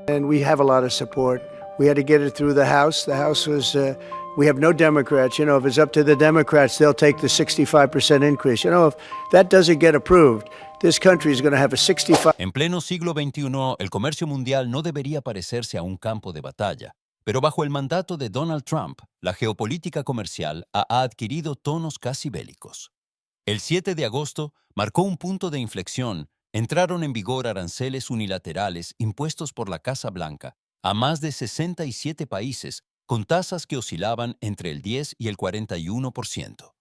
And we have a lot of support. We had to get it through the House. The House was, we have no Democrats. You know, if it's up to the Democrats, they'll take the 65% increase. You know, if that doesn't get approved, this country is going to have a 65. En pleno siglo XXI, el comercio mundial no debería parecerse a un campo de batalla, pero bajo el mandato de Donald Trump, la geopolítica comercial ha adquirido tonos casi bélicos. El 7 de agosto marcó un punto de inflexión. Entraron en vigor aranceles unilaterales impuestos por la Casa Blanca a más de 67 países, con tasas que oscilaban entre el 10 y el 41%.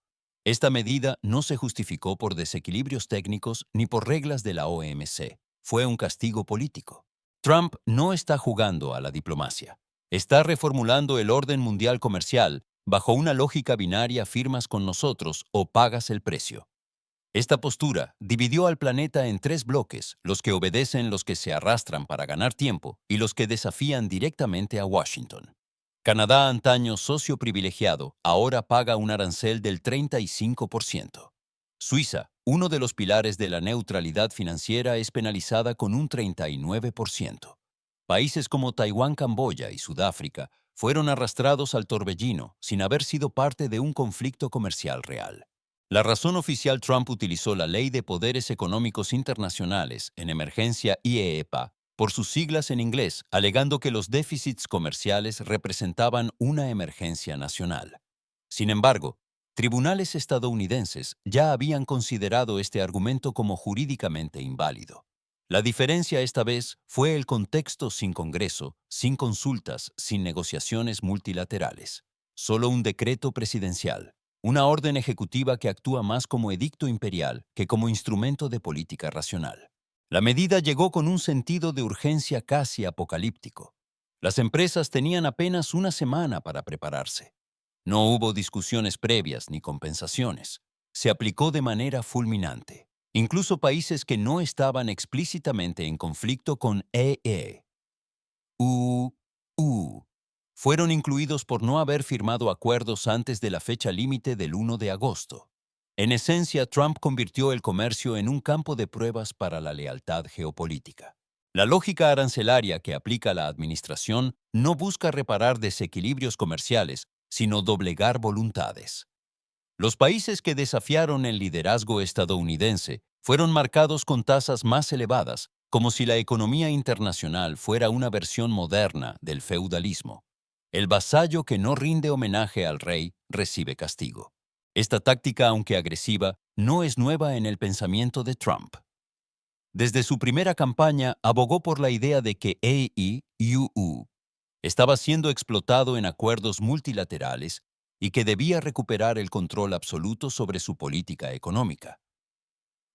Esta medida no se justificó por desequilibrios técnicos ni por reglas de la OMC. Fue un castigo político. Trump no está jugando a la diplomacia. Está reformulando el orden mundial comercial bajo una lógica binaria: firmas con nosotros o pagas el precio. Esta postura dividió al planeta en tres bloques: los que obedecen, los que se arrastran para ganar tiempo y los que desafían directamente a Washington. Canadá, antaño socio privilegiado, ahora paga un arancel del 35%. Suiza, uno de los pilares de la neutralidad financiera, es penalizada con un 39%. Países como Taiwán, Camboya y Sudáfrica fueron arrastrados al torbellino sin haber sido parte de un conflicto comercial real. La razón oficial: Trump utilizó la Ley de Poderes Económicos Internacionales, en emergencia IEEPA, por sus siglas en inglés, alegando que los déficits comerciales representaban una emergencia nacional. Sin embargo, tribunales estadounidenses ya habían considerado este argumento como jurídicamente inválido. La diferencia esta vez fue el contexto: sin Congreso, sin consultas, sin negociaciones multilaterales. Solo un decreto presidencial, una orden ejecutiva que actúa más como edicto imperial que como instrumento de política racional. La medida llegó con un sentido de urgencia casi apocalíptico. Las empresas tenían apenas una semana para prepararse. No hubo discusiones previas ni compensaciones. Se aplicó de manera fulminante. Incluso países que no estaban explícitamente en conflicto con EU fueron incluidos por no haber firmado acuerdos antes de la fecha límite del 1 de agosto. En esencia, Trump convirtió el comercio en un campo de pruebas para la lealtad geopolítica. La lógica arancelaria que aplica la administración no busca reparar desequilibrios comerciales, sino doblegar voluntades. Los países que desafiaron el liderazgo estadounidense fueron marcados con tasas más elevadas, como si la economía internacional fuera una versión moderna del feudalismo. El vasallo que no rinde homenaje al rey recibe castigo. Esta táctica, aunque agresiva, no es nueva en el pensamiento de Trump. Desde su primera campaña abogó por la idea de que EU estaba siendo explotado en acuerdos multilaterales y que debía recuperar el control absoluto sobre su política económica.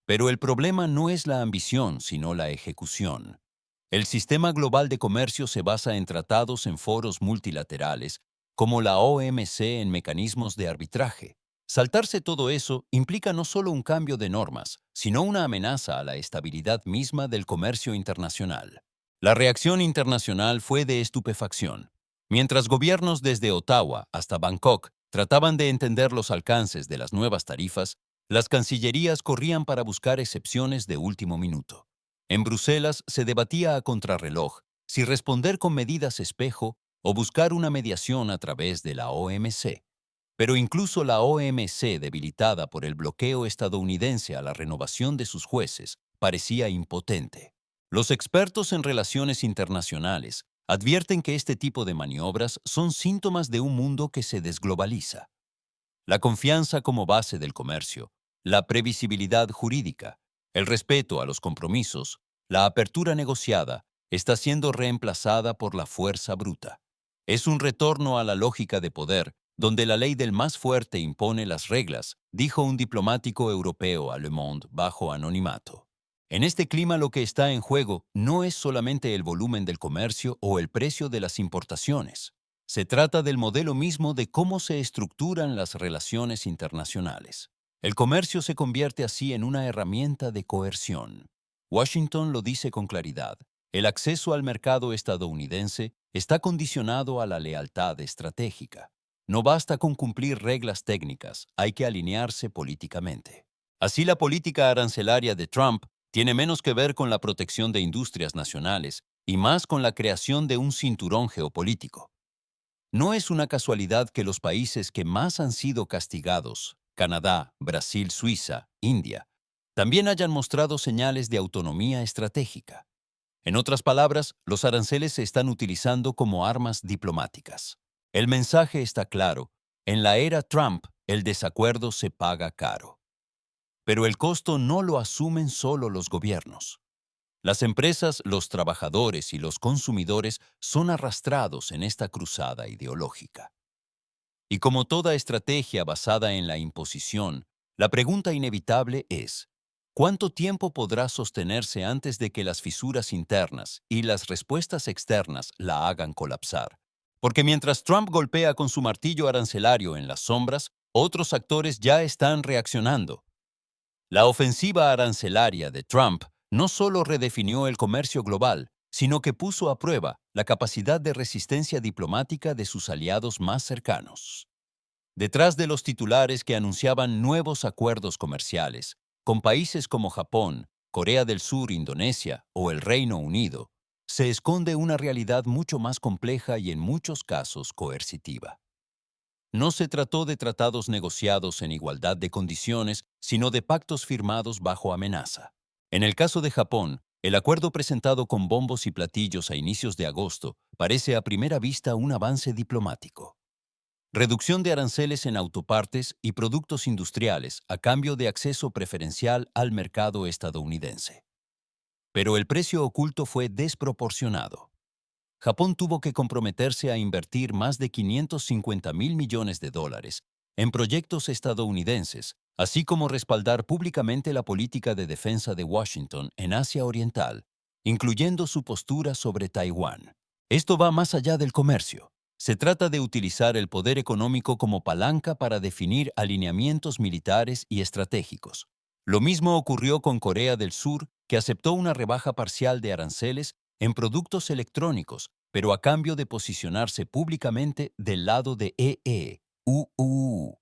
Pero el problema no es la ambición, sino la ejecución. El sistema global de comercio se basa en tratados en foros multilaterales, como la OMC, en mecanismos de arbitraje. Saltarse todo eso implica no solo un cambio de normas, sino una amenaza a la estabilidad misma del comercio internacional. La reacción internacional fue de estupefacción. Mientras gobiernos desde Ottawa hasta Bangkok trataban de entender los alcances de las nuevas tarifas, las cancillerías corrían para buscar excepciones de último minuto. En Bruselas se debatía a contrarreloj si responder con medidas espejo o buscar una mediación a través de la OMC. Pero incluso la OMC, debilitada por el bloqueo estadounidense a la renovación de sus jueces, parecía impotente. Los expertos en relaciones internacionales advierten que este tipo de maniobras son síntomas de un mundo que se desglobaliza. La confianza como base del comercio, la previsibilidad jurídica, el respeto a los compromisos, la apertura negociada, está siendo reemplazada por la fuerza bruta. Es un retorno a la lógica de poder, donde la ley del más fuerte impone las reglas, dijo un diplomático europeo a Le Monde bajo anonimato. En este clima, lo que está en juego no es solamente el volumen del comercio o el precio de las importaciones. Se trata del modelo mismo de cómo se estructuran las relaciones internacionales. El comercio se convierte así en una herramienta de coerción. Washington lo dice con claridad: el acceso al mercado estadounidense está condicionado a la lealtad estratégica. No basta con cumplir reglas técnicas, hay que alinearse políticamente. Así, la política arancelaria de Trump tiene menos que ver con la protección de industrias nacionales y más con la creación de un cinturón geopolítico. No es una casualidad que los países que más han sido castigados, Canadá, Brasil, Suiza, India, también hayan mostrado señales de autonomía estratégica. En otras palabras, los aranceles se están utilizando como armas diplomáticas. El mensaje está claro: en la era Trump, el desacuerdo se paga caro. Pero el costo no lo asumen solo los gobiernos. Las empresas, los trabajadores y los consumidores son arrastrados en esta cruzada ideológica. Y como toda estrategia basada en la imposición, la pregunta inevitable es: ¿cuánto tiempo podrá sostenerse antes de que las fisuras internas y las respuestas externas la hagan colapsar? Porque mientras Trump golpea con su martillo arancelario en las sombras, otros actores ya están reaccionando. La ofensiva arancelaria de Trump no solo redefinió el comercio global, sino que puso a prueba la capacidad de resistencia diplomática de sus aliados más cercanos. Detrás de los titulares que anunciaban nuevos acuerdos comerciales con países como Japón, Corea del Sur, Indonesia o el Reino Unido, se esconde una realidad mucho más compleja y en muchos casos coercitiva. No se trató de tratados negociados en igualdad de condiciones, sino de pactos firmados bajo amenaza. En el caso de Japón, el acuerdo presentado con bombos y platillos a inicios de agosto parece a primera vista un avance diplomático. Reducción de aranceles en autopartes y productos industriales a cambio de acceso preferencial al mercado estadounidense. Pero el precio oculto fue desproporcionado. Japón tuvo que comprometerse a invertir más de 550.000 millones de dólares en proyectos estadounidenses, así como respaldar públicamente la política de defensa de Washington en Asia Oriental, incluyendo su postura sobre Taiwán. Esto va más allá del comercio. Se trata de utilizar el poder económico como palanca para definir alineamientos militares y estratégicos. Lo mismo ocurrió con Corea del Sur, que aceptó una rebaja parcial de aranceles en productos electrónicos, pero a cambio de posicionarse públicamente del lado de EE-UU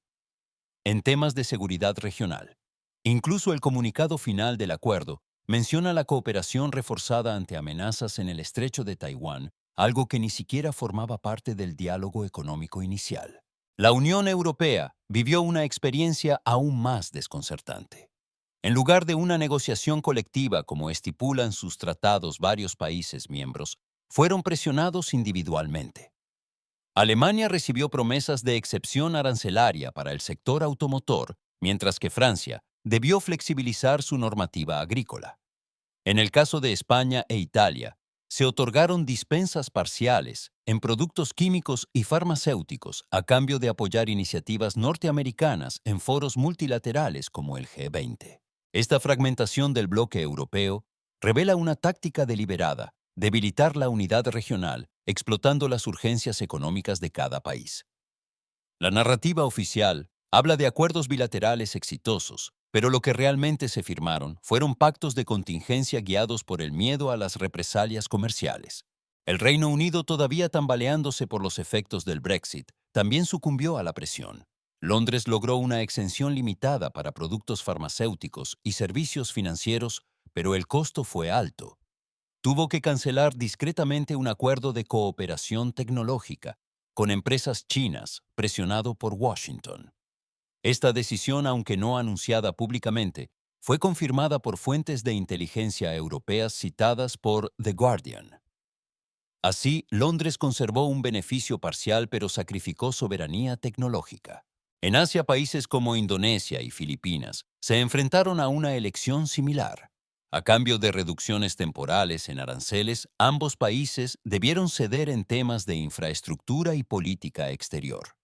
en temas de seguridad regional. Incluso el comunicado final del acuerdo menciona la cooperación reforzada ante amenazas en el estrecho de Taiwán, algo que ni siquiera formaba parte del diálogo económico inicial. La Unión Europea vivió una experiencia aún más desconcertante. En lugar de una negociación colectiva como estipulan sus tratados varios países miembros, fueron presionados individualmente. Alemania recibió promesas de excepción arancelaria para el sector automotor, mientras que Francia debió flexibilizar su normativa agrícola. En el caso de España e Italia, se otorgaron dispensas parciales en productos químicos y farmacéuticos a cambio de apoyar iniciativas norteamericanas en foros multilaterales como el G20. Esta fragmentación del bloque europeo revela una táctica deliberada: debilitar la unidad regional, explotando las urgencias económicas de cada país. La narrativa oficial habla de acuerdos bilaterales exitosos, pero lo que realmente se firmaron fueron pactos de contingencia guiados por el miedo a las represalias comerciales. El Reino Unido, todavía tambaleándose por los efectos del Brexit, también sucumbió a la presión. Londres logró una exención limitada para productos farmacéuticos y servicios financieros, pero el costo fue alto. Tuvo que cancelar discretamente un acuerdo de cooperación tecnológica con empresas chinas, presionado por Washington. Esta decisión, aunque no anunciada públicamente, fue confirmada por fuentes de inteligencia europeas citadas por The Guardian. Así, Londres conservó un beneficio parcial pero sacrificó soberanía tecnológica. En Asia, países como Indonesia y Filipinas se enfrentaron a una elección similar. A cambio de reducciones temporales en aranceles, ambos países debieron ceder en temas de infraestructura y política exterior.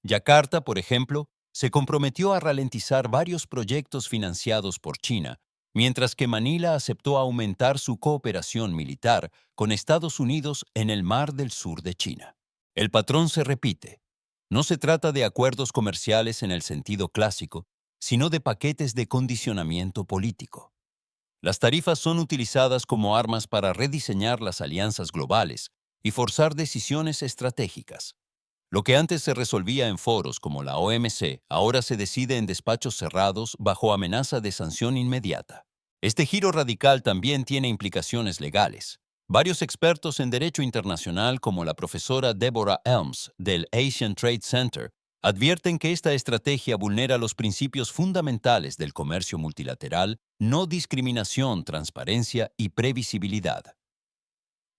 Yakarta, por ejemplo, se comprometió a ralentizar varios proyectos financiados por China, mientras que Manila aceptó aumentar su cooperación militar con Estados Unidos en el Mar del Sur de China. El patrón se repite. No se trata de acuerdos comerciales en el sentido clásico, sino de paquetes de condicionamiento político. Las tarifas son utilizadas como armas para rediseñar las alianzas globales y forzar decisiones estratégicas. Lo que antes se resolvía en foros como la OMC, ahora se decide en despachos cerrados bajo amenaza de sanción inmediata. Este giro radical también tiene implicaciones legales. Varios expertos en derecho internacional, como la profesora Deborah Elms del Asian Trade Center, advierten que esta estrategia vulnera los principios fundamentales del comercio multilateral: no discriminación, transparencia y previsibilidad.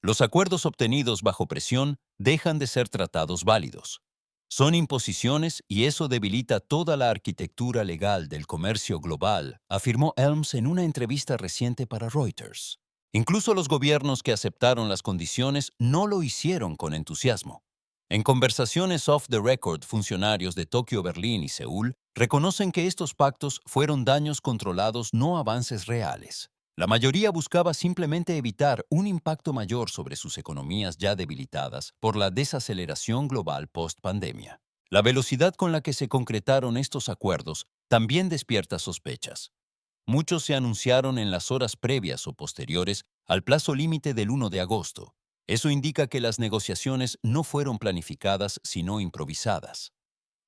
Los acuerdos obtenidos bajo presión dejan de ser tratados válidos. Son imposiciones y eso debilita toda la arquitectura legal del comercio global, afirmó Elms en una entrevista reciente para Reuters. Incluso los gobiernos que aceptaron las condiciones no lo hicieron con entusiasmo. En conversaciones off the record, funcionarios de Tokio, Berlín y Seúl reconocen que estos pactos fueron daños controlados, no avances reales. La mayoría buscaba simplemente evitar un impacto mayor sobre sus economías ya debilitadas por la desaceleración global post-pandemia. La velocidad con la que se concretaron estos acuerdos también despierta sospechas. Muchos se anunciaron en las horas previas o posteriores al plazo límite del 1 de agosto. Eso indica que las negociaciones no fueron planificadas, sino improvisadas.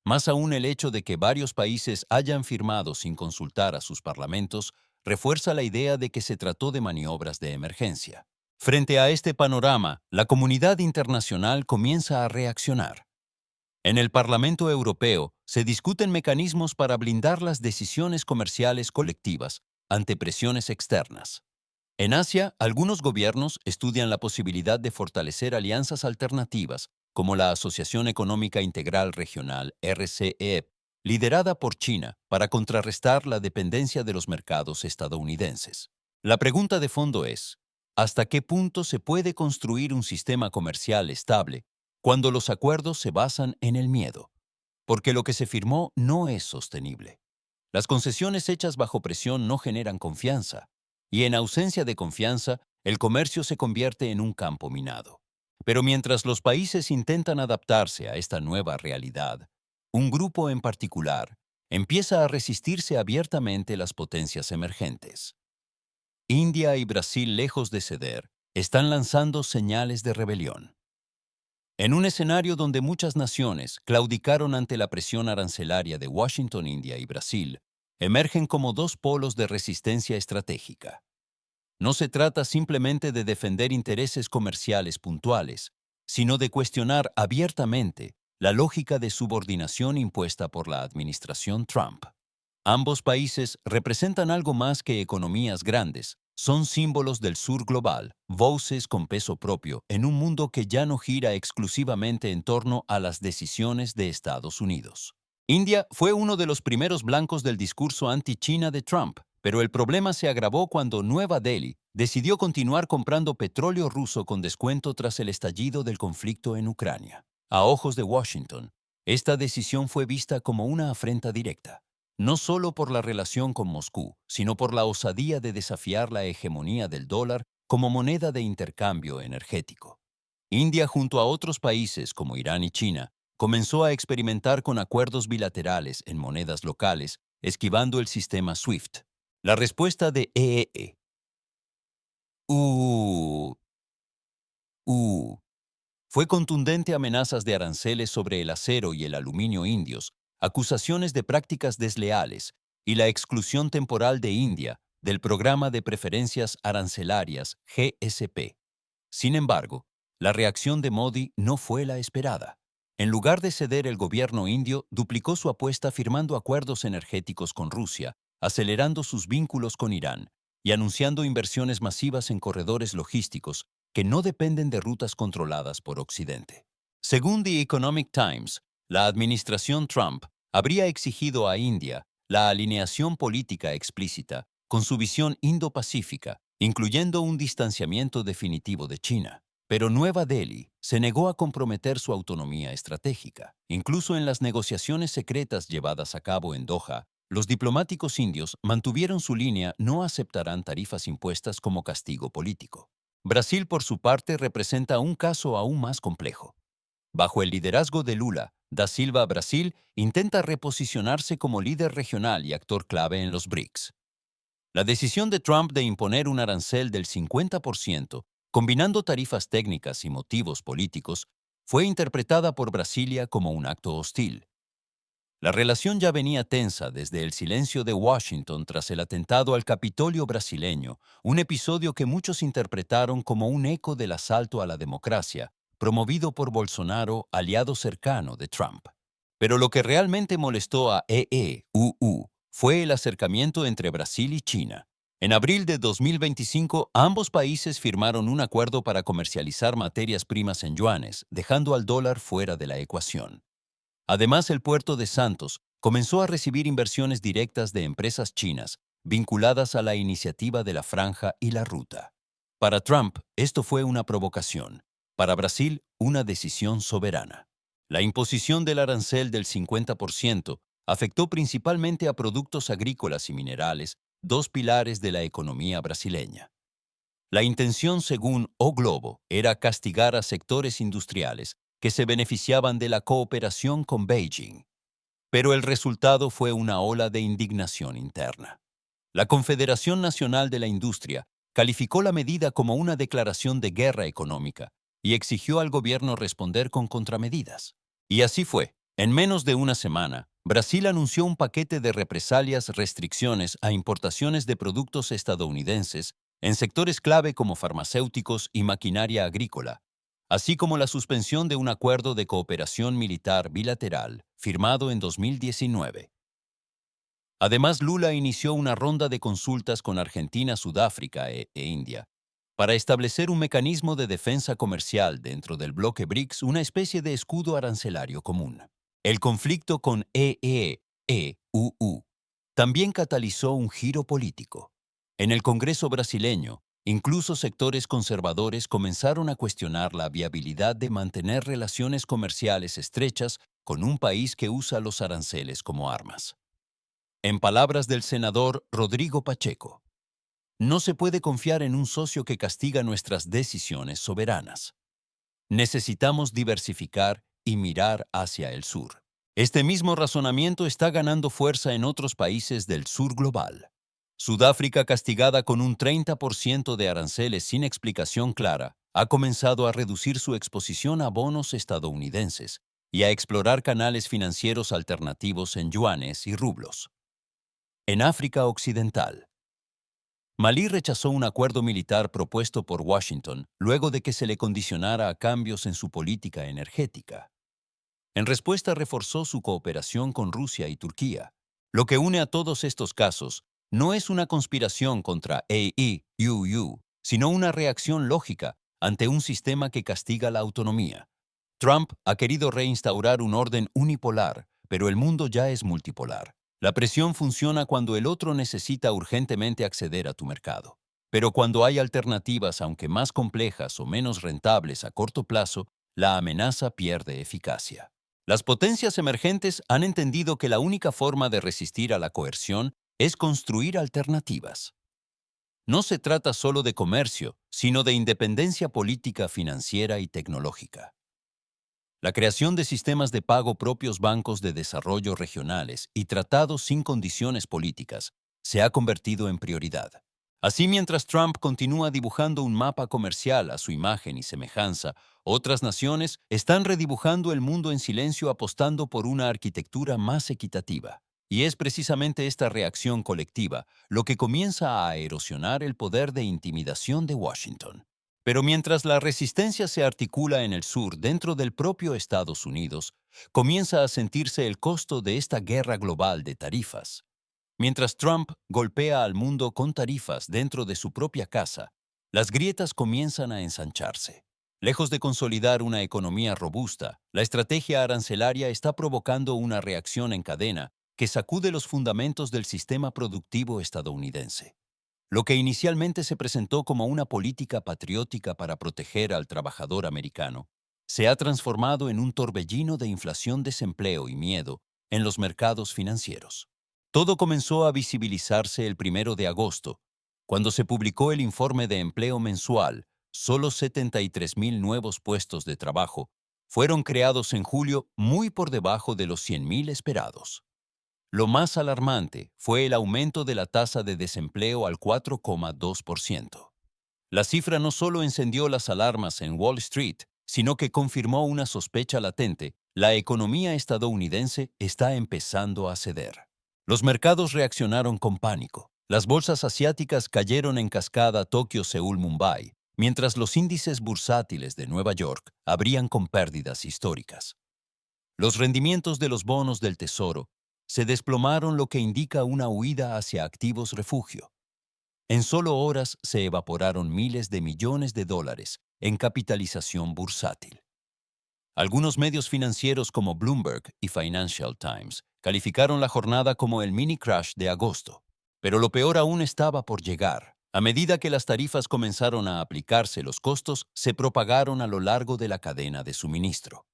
Más aún, el hecho de que varios países hayan firmado sin consultar a sus parlamentos refuerza la idea de que se trató de maniobras de emergencia. Frente a este panorama, la comunidad internacional comienza a reaccionar. En el Parlamento Europeo se discuten mecanismos para blindar las decisiones comerciales colectivas ante presiones externas. En Asia, algunos gobiernos estudian la posibilidad de fortalecer alianzas alternativas, como la Asociación Económica Integral Regional, RCEP, liderada por China, para contrarrestar la dependencia de los mercados estadounidenses. La pregunta de fondo es: ¿hasta qué punto se puede construir un sistema comercial estable cuando los acuerdos se basan en el miedo? Porque lo que se firmó no es sostenible. Las concesiones hechas bajo presión no generan confianza, y en ausencia de confianza, el comercio se convierte en un campo minado. Pero mientras los países intentan adaptarse a esta nueva realidad, un grupo en particular empieza a resistirse abiertamente las potencias emergentes. India y Brasil, lejos de ceder, están lanzando señales de rebelión. En un escenario donde muchas naciones claudicaron ante la presión arancelaria de Washington, India y Brasil emergen como dos polos de resistencia estratégica. No se trata simplemente de defender intereses comerciales puntuales, sino de cuestionar abiertamente la lógica de subordinación impuesta por la administración Trump. Ambos países representan algo más que economías grandes. Son símbolos del sur global, voces con peso propio en un mundo que ya no gira exclusivamente en torno a las decisiones de Estados Unidos. India fue uno de los primeros blancos del discurso anti-China de Trump, pero el problema se agravó cuando Nueva Delhi decidió continuar comprando petróleo ruso con descuento tras el estallido del conflicto en Ucrania. A ojos de Washington, esta decisión fue vista como una afrenta directa, no solo por la relación con Moscú, sino por la osadía de desafiar la hegemonía del dólar como moneda de intercambio energético. India, junto a otros países como Irán y China, comenzó a experimentar con acuerdos bilaterales en monedas locales, esquivando el sistema SWIFT. La respuesta de EEE. Uh, uh, fue contundente: amenazas de aranceles sobre el acero y el aluminio indios, acusaciones de prácticas desleales y la exclusión temporal de India del Programa de Preferencias Arancelarias GSP. Sin embargo, la reacción de Modi no fue la esperada. En lugar de ceder, el gobierno indio duplicó su apuesta firmando acuerdos energéticos con Rusia, acelerando sus vínculos con Irán y anunciando inversiones masivas en corredores logísticos que no dependen de rutas controladas por Occidente. Según The Economic Times, la administración Trump habría exigido a India la alineación política explícita con su visión indo-pacífica, incluyendo un distanciamiento definitivo de China. Pero Nueva Delhi se negó a comprometer su autonomía estratégica. Incluso en las negociaciones secretas llevadas a cabo en Doha, los diplomáticos indios mantuvieron su línea: no aceptarán tarifas impuestas como castigo político. Brasil, por su parte, representa un caso aún más complejo. Bajo el liderazgo de Lula da Silva, Brasil intenta reposicionarse como líder regional y actor clave en los BRICS. La decisión de Trump de imponer un arancel del 50%, combinando tarifas técnicas y motivos políticos, fue interpretada por Brasilia como un acto hostil. La relación ya venía tensa desde el silencio de Washington tras el atentado al Capitolio brasileño, un episodio que muchos interpretaron como un eco del asalto a la democracia, promovido por Bolsonaro, aliado cercano de Trump. Pero lo que realmente molestó a EEUU fue el acercamiento entre Brasil y China. En abril de 2025, ambos países firmaron un acuerdo para comercializar materias primas en yuanes, dejando al dólar fuera de la ecuación. Además, el puerto de Santos comenzó a recibir inversiones directas de empresas chinas vinculadas a la iniciativa de la Franja y la Ruta. Para Trump, esto fue una provocación. Para Brasil, una decisión soberana. La imposición del arancel del 50% afectó principalmente a productos agrícolas y minerales, dos pilares de la economía brasileña. La intención, según O Globo, era castigar a sectores industriales que se beneficiaban de la cooperación con Beijing. Pero el resultado fue una ola de indignación interna. La Confederación Nacional de la Industria calificó la medida como una declaración de guerra económica y exigió al gobierno responder con contramedidas. Y así fue. En menos de una semana, Brasil anunció un paquete de restricciones a importaciones de productos estadounidenses en sectores clave como farmacéuticos y maquinaria agrícola, así como la suspensión de un acuerdo de cooperación militar bilateral firmado en 2019. Además, Lula inició una ronda de consultas con Argentina, Sudáfrica e India para establecer un mecanismo de defensa comercial dentro del bloque BRICS, una especie de escudo arancelario común. El conflicto con EEUU también catalizó un giro político. En el Congreso brasileño, incluso sectores conservadores comenzaron a cuestionar la viabilidad de mantener relaciones comerciales estrechas con un país que usa los aranceles como armas. En palabras del senador Rodrigo Pacheco, no se puede confiar en un socio que castiga nuestras decisiones soberanas. Necesitamos diversificar y mirar hacia el sur. Este mismo razonamiento está ganando fuerza en otros países del sur global. Sudáfrica, castigada con un 30% de aranceles sin explicación clara, ha comenzado a reducir su exposición a bonos estadounidenses y a explorar canales financieros alternativos en yuanes y rublos. En África Occidental, Malí rechazó un acuerdo militar propuesto por Washington luego de que se le condicionara a cambios en su política energética. En respuesta, reforzó su cooperación con Rusia y Turquía. Lo que une a todos estos casos no es una conspiración contra EEUU, sino una reacción lógica ante un sistema que castiga la autonomía. Trump ha querido reinstaurar un orden unipolar, pero el mundo ya es multipolar. La presión funciona cuando el otro necesita urgentemente acceder a tu mercado. Pero cuando hay alternativas, aunque más complejas o menos rentables a corto plazo, la amenaza pierde eficacia. Las potencias emergentes han entendido que la única forma de resistir a la coerción es construir alternativas. No se trata solo de comercio, sino de independencia política, financiera y tecnológica. La creación de sistemas de pago propios, bancos de desarrollo regionales y tratados sin condiciones políticas se ha convertido en prioridad. Así, mientras Trump continúa dibujando un mapa comercial a su imagen y semejanza, otras naciones están redibujando el mundo en silencio, apostando por una arquitectura más equitativa. Y es precisamente esta reacción colectiva lo que comienza a erosionar el poder de intimidación de Washington. Pero mientras la resistencia se articula en el sur dentro del propio Estados Unidos, comienza a sentirse el costo de esta guerra global de tarifas. Mientras Trump golpea al mundo con tarifas dentro de su propia casa, las grietas comienzan a ensancharse. Lejos de consolidar una economía robusta, la estrategia arancelaria está provocando una reacción en cadena que sacude los fundamentos del sistema productivo estadounidense. Lo que inicialmente se presentó como una política patriótica para proteger al trabajador americano, se ha transformado en un torbellino de inflación, desempleo y miedo en los mercados financieros. Todo comenzó a visibilizarse el 1 de agosto, cuando se publicó el informe de empleo mensual. Solo 73,000 nuevos puestos de trabajo fueron creados en julio, muy por debajo de los 100,000 esperados. Lo más alarmante fue el aumento de la tasa de desempleo al 4,2%. La cifra no solo encendió las alarmas en Wall Street, sino que confirmó una sospecha latente la economía estadounidense está empezando a ceder. Los mercados reaccionaron con pánico. Las bolsas asiáticas cayeron en cascada Tokio, Seúl, Mumbai, mientras los índices bursátiles de Nueva York abrían con pérdidas históricas. Los rendimientos de los bonos del Tesoro se desplomaron, lo que indica una huida hacia activos refugio. En solo horas se evaporaron miles de millones de dólares en capitalización bursátil. Algunos medios financieros como Bloomberg y Financial Times calificaron la jornada como el mini crash de agosto. Pero lo peor aún estaba por llegar. A medida que las tarifas comenzaron a aplicarse, los costos se propagaron a lo largo de la cadena de suministro.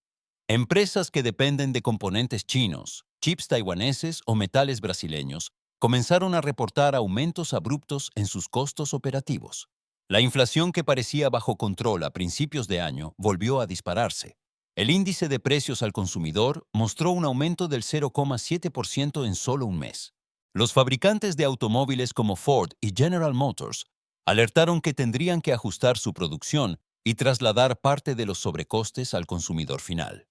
Empresas que dependen de componentes chinos, chips taiwaneses o metales brasileños comenzaron a reportar aumentos abruptos en sus costos operativos. La inflación, que parecía bajo control a principios de año, volvió a dispararse. El índice de precios al consumidor mostró un aumento del 0,7% en solo un mes. Los fabricantes de automóviles como Ford y General Motors alertaron que tendrían que ajustar su producción y trasladar parte de los sobrecostes al consumidor final.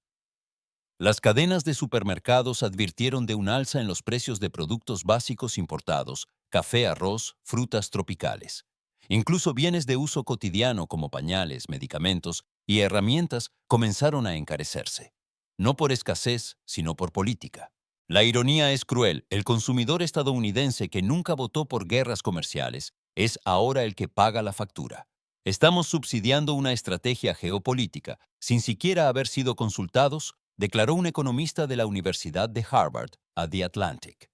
Las cadenas de supermercados advirtieron de un alza en los precios de productos básicos importados, café, arroz, frutas tropicales. Incluso bienes de uso cotidiano como pañales, medicamentos y herramientas comenzaron a encarecerse. No por escasez, sino por política. La ironía es cruel. El consumidor estadounidense, que nunca votó por guerras comerciales, es ahora el que paga la factura. Estamos subsidiando una estrategia geopolítica sin siquiera haber sido consultados, declaró un economista de la Universidad de Harvard a The Atlantic.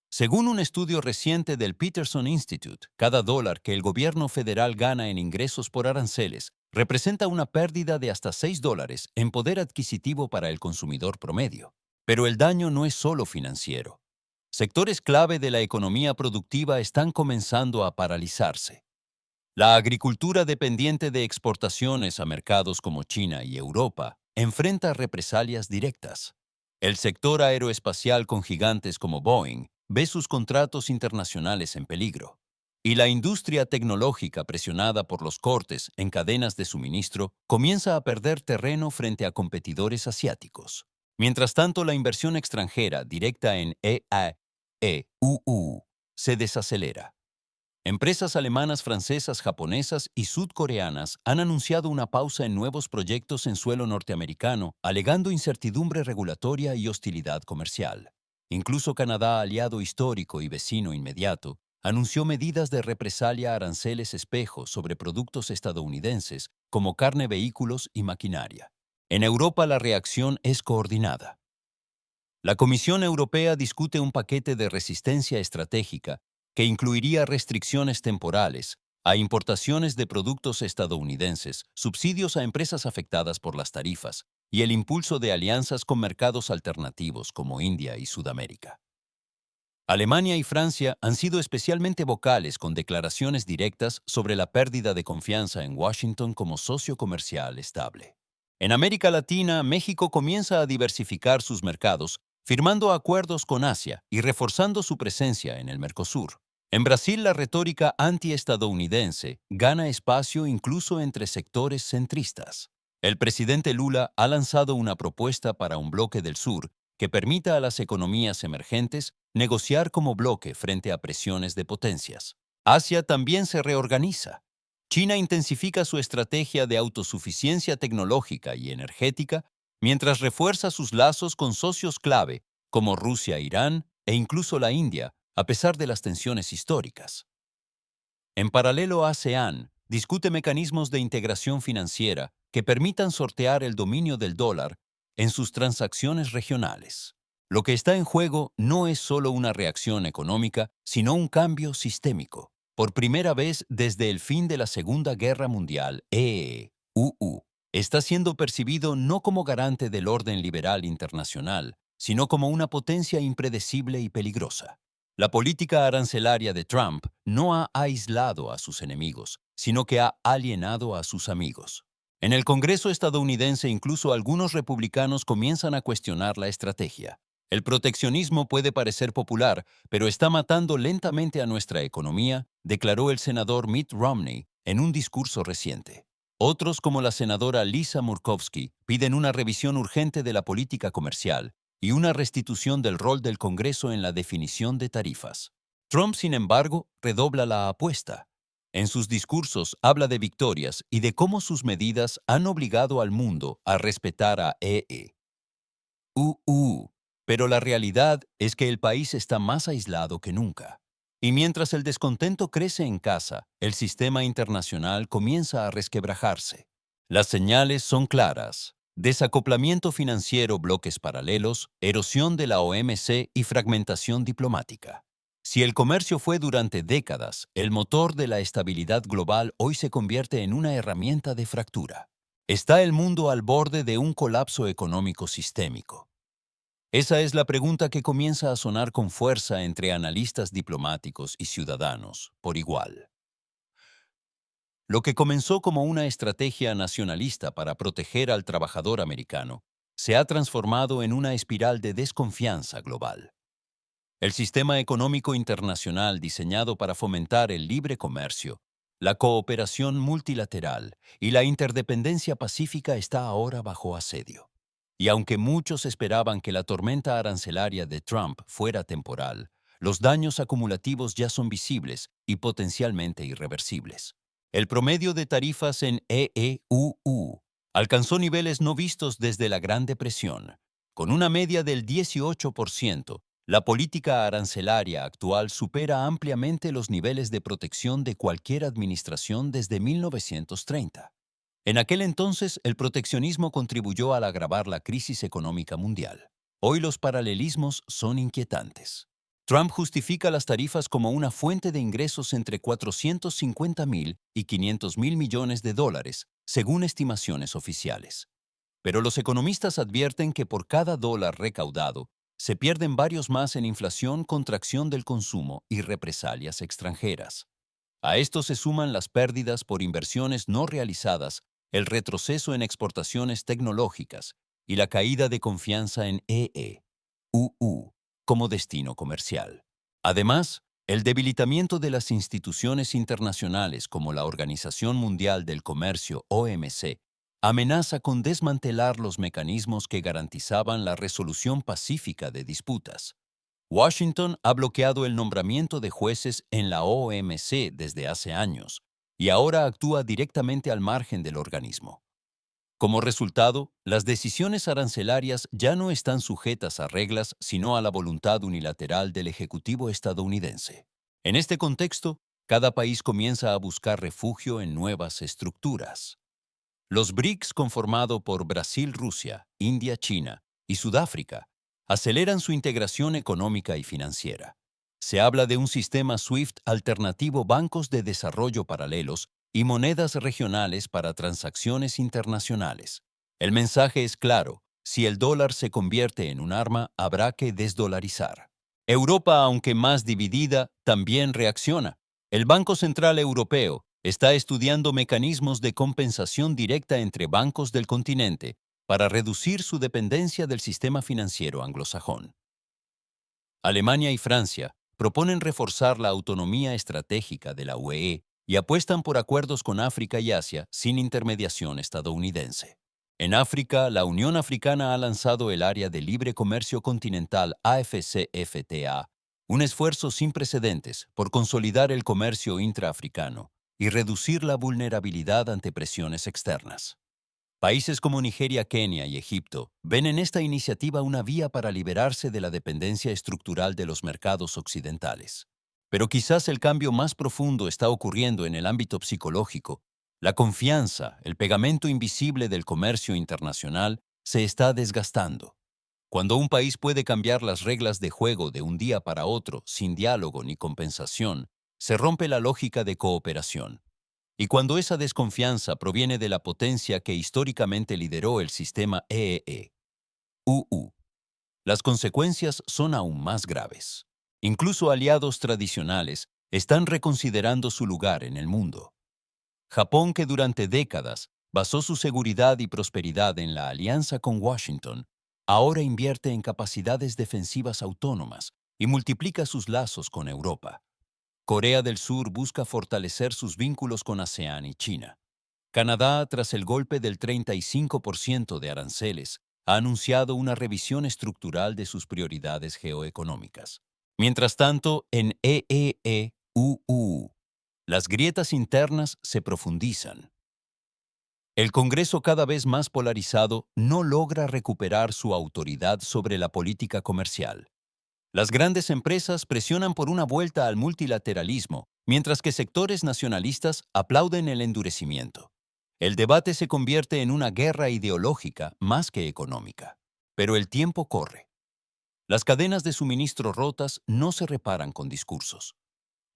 Según un estudio reciente del Peterson Institute, cada dólar que el gobierno federal gana en ingresos por aranceles representa una pérdida de hasta $6 en poder adquisitivo para el consumidor promedio. Pero el daño no es solo financiero. Sectores clave de la economía productiva están comenzando a paralizarse. La agricultura, dependiente de exportaciones a mercados como China y Europa, enfrenta represalias directas. El sector aeroespacial, con gigantes como Boeing, ve sus contratos internacionales en peligro. Y la industria tecnológica, presionada por los cortes en cadenas de suministro, comienza a perder terreno frente a competidores asiáticos. Mientras tanto, la inversión extranjera directa en EAEUU se desacelera. Empresas alemanas, francesas, japonesas y sudcoreanas han anunciado una pausa en nuevos proyectos en suelo norteamericano, alegando incertidumbre regulatoria y hostilidad comercial. Incluso Canadá, aliado histórico y vecino inmediato, anunció medidas de represalia, aranceles espejo sobre productos estadounidenses como carne, vehículos y maquinaria. En Europa la reacción es coordinada. La Comisión Europea discute un paquete de resistencia estratégica que incluiría restricciones temporales a importaciones de productos estadounidenses, subsidios a empresas afectadas por las tarifas y el impulso de alianzas con mercados alternativos como India y Sudamérica. Alemania y Francia han sido especialmente vocales, con declaraciones directas sobre la pérdida de confianza en Washington como socio comercial estable. En América Latina, México comienza a diversificar sus mercados, firmando acuerdos con Asia y reforzando su presencia en el Mercosur. En Brasil, la retórica antiestadounidense gana espacio incluso entre sectores centristas. El presidente Lula ha lanzado una propuesta para un bloque del sur que permita a las economías emergentes negociar como bloque frente a presiones de potencias. Asia también se reorganiza. China intensifica su estrategia de autosuficiencia tecnológica y energética, mientras refuerza sus lazos con socios clave como Rusia, Irán e incluso la India, a pesar de las tensiones históricas. En paralelo, ASEAN discute mecanismos de integración financiera que permitan sortear el dominio del dólar en sus transacciones regionales. Lo que está en juego no es solo una reacción económica, sino un cambio sistémico. Por primera vez desde el fin de la Segunda Guerra Mundial, EEUU está siendo percibido no como garante del orden liberal internacional, sino como una potencia impredecible y peligrosa. La política arancelaria de Trump no ha aislado a sus enemigos, sino que ha alienado a sus amigos. En el Congreso estadounidense, incluso algunos republicanos comienzan a cuestionar la estrategia. El proteccionismo puede parecer popular, pero está matando lentamente a nuestra economía, declaró el senador Mitt Romney en un discurso reciente. Otros, como la senadora Lisa Murkowski, piden una revisión urgente de la política comercial y una restitución del rol del Congreso en la definición de tarifas. Trump, sin embargo, redobla la apuesta. En sus discursos habla de victorias y de cómo sus medidas han obligado al mundo a respetar a EE. Pero la realidad es que el país está más aislado que nunca. Y mientras el descontento crece en casa, el sistema internacional comienza a resquebrajarse. Las señales son claras: desacoplamiento financiero, bloques paralelos, erosión de la OMC y fragmentación diplomática. Si el comercio fue durante décadas el motor de la estabilidad global, hoy se convierte en una herramienta de fractura. ¿Está el mundo al borde de un colapso económico sistémico? Esa es la pregunta que comienza a sonar con fuerza entre analistas diplomáticos y ciudadanos, por igual. Lo que comenzó como una estrategia nacionalista para proteger al trabajador americano, se ha transformado en una espiral de desconfianza global. El sistema económico internacional diseñado para fomentar el libre comercio, la cooperación multilateral y la interdependencia pacífica está ahora bajo asedio. Y aunque muchos esperaban que la tormenta arancelaria de Trump fuera temporal, los daños acumulativos ya son visibles y potencialmente irreversibles. El promedio de tarifas en EEUU alcanzó niveles no vistos desde la Gran Depresión. Con una media del 18%, la política arancelaria actual supera ampliamente los niveles de protección de cualquier administración desde 1930. En aquel entonces, el proteccionismo contribuyó al agravar la crisis económica mundial. Hoy los paralelismos son inquietantes. Trump justifica las tarifas como una fuente de ingresos entre 450.000 y 500.000 millones de dólares, según estimaciones oficiales. Pero los economistas advierten que por cada dólar recaudado, se pierden varios más en inflación, contracción del consumo y represalias extranjeras. A esto se suman las pérdidas por inversiones no realizadas, el retroceso en exportaciones tecnológicas y la caída de confianza en EEUU como destino comercial. Además, el debilitamiento de las instituciones internacionales como la Organización Mundial del Comercio (OMC) amenaza con desmantelar los mecanismos que garantizaban la resolución pacífica de disputas. Washington ha bloqueado el nombramiento de jueces en la OMC desde hace años y ahora actúa directamente al margen del organismo. Como resultado, las decisiones arancelarias ya no están sujetas a reglas, sino a la voluntad unilateral del Ejecutivo estadounidense. En este contexto, cada país comienza a buscar refugio en nuevas estructuras. Los BRICS, conformado por Brasil, Rusia, India, China y Sudáfrica, aceleran su integración económica y financiera. Se habla de un sistema SWIFT alternativo, bancos de desarrollo paralelos y monedas regionales para transacciones internacionales. El mensaje es claro: si el dólar se convierte en un arma, habrá que desdolarizar. Europa, aunque más dividida, también reacciona. El Banco Central Europeo está estudiando mecanismos de compensación directa entre bancos del continente para reducir su dependencia del sistema financiero anglosajón. Alemania y Francia proponen reforzar la autonomía estratégica de la UE y apuestan por acuerdos con África y Asia sin intermediación estadounidense. En África, la Unión Africana ha lanzado el Área de Libre Comercio Continental AFCFTA, un esfuerzo sin precedentes por consolidar el comercio intraafricano y reducir la vulnerabilidad ante presiones externas. Países como Nigeria, Kenia y Egipto ven en esta iniciativa una vía para liberarse de la dependencia estructural de los mercados occidentales. Pero quizás el cambio más profundo está ocurriendo en el ámbito psicológico. La confianza, el pegamento invisible del comercio internacional, se está desgastando. Cuando un país puede cambiar las reglas de juego de un día para otro sin diálogo ni compensación, se rompe la lógica de cooperación. Y cuando esa desconfianza proviene de la potencia que históricamente lideró el sistema EEUU, las consecuencias son aún más graves. Incluso aliados tradicionales están reconsiderando su lugar en el mundo. Japón, que durante décadas basó su seguridad y prosperidad en la alianza con Washington, ahora invierte en capacidades defensivas autónomas y multiplica sus lazos con Europa. Corea del Sur busca fortalecer sus vínculos con ASEAN y China. Canadá, tras el golpe del 35% de aranceles, ha anunciado una revisión estructural de sus prioridades geoeconómicas. Mientras tanto, en EEEUU, las grietas internas se profundizan. El Congreso, cada vez más polarizado, no logra recuperar su autoridad sobre la política comercial. Las grandes empresas presionan por una vuelta al multilateralismo, mientras que sectores nacionalistas aplauden el endurecimiento. El debate se convierte en una guerra ideológica más que económica. Pero el tiempo corre. Las cadenas de suministro rotas no se reparan con discursos.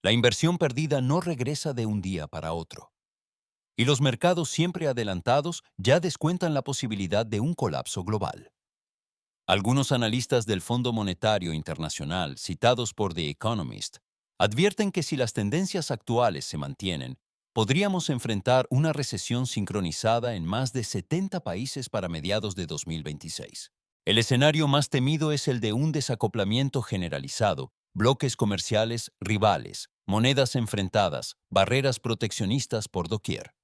La inversión perdida no regresa de un día para otro. Y los mercados siempre adelantados ya descuentan la posibilidad de un colapso global. Algunos analistas del Fondo Monetario Internacional, citados por The Economist, advierten que si las tendencias actuales se mantienen, podríamos enfrentar una recesión sincronizada en más de 70 países para mediados de 2026. El escenario más temido es el de un desacoplamiento generalizado, bloques comerciales rivales, monedas enfrentadas, barreras proteccionistas por doquier.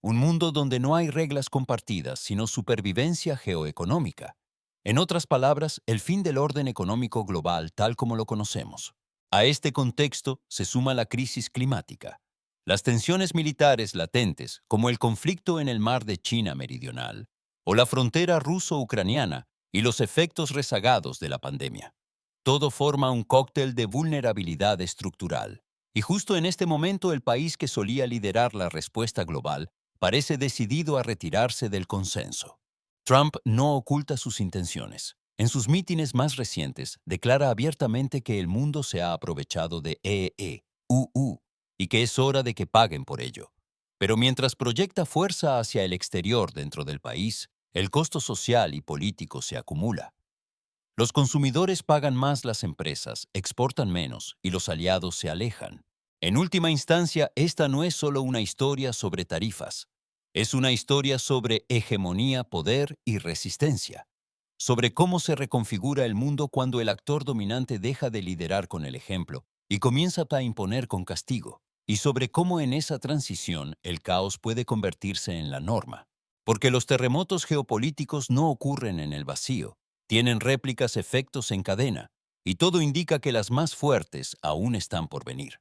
Un mundo donde no hay reglas compartidas, sino supervivencia geoeconómica. En otras palabras, el fin del orden económico global tal como lo conocemos. A este contexto se suma la crisis climática. Las tensiones militares latentes, como el conflicto en el mar de China Meridional, o la frontera ruso-ucraniana, y los efectos rezagados de la pandemia. Todo forma un cóctel de vulnerabilidad estructural. Y justo en este momento el país que solía liderar la respuesta global parece decidido a retirarse del consenso. Trump no oculta sus intenciones. En sus mítines más recientes, declara abiertamente que el mundo se ha aprovechado de EEUU y que es hora de que paguen por ello. Pero mientras proyecta fuerza hacia el exterior dentro del país, el costo social y político se acumula. Los consumidores pagan más, las empresas exportan menos y los aliados se alejan. En última instancia, esta no es solo una historia sobre tarifas. Es una historia sobre hegemonía, poder y resistencia. Sobre cómo se reconfigura el mundo cuando el actor dominante deja de liderar con el ejemplo y comienza a imponer con castigo. Y sobre cómo en esa transición el caos puede convertirse en la norma. Porque los terremotos geopolíticos no ocurren en el vacío. Tienen réplicas, efectos en cadena, y todo indica que las más fuertes aún están por venir.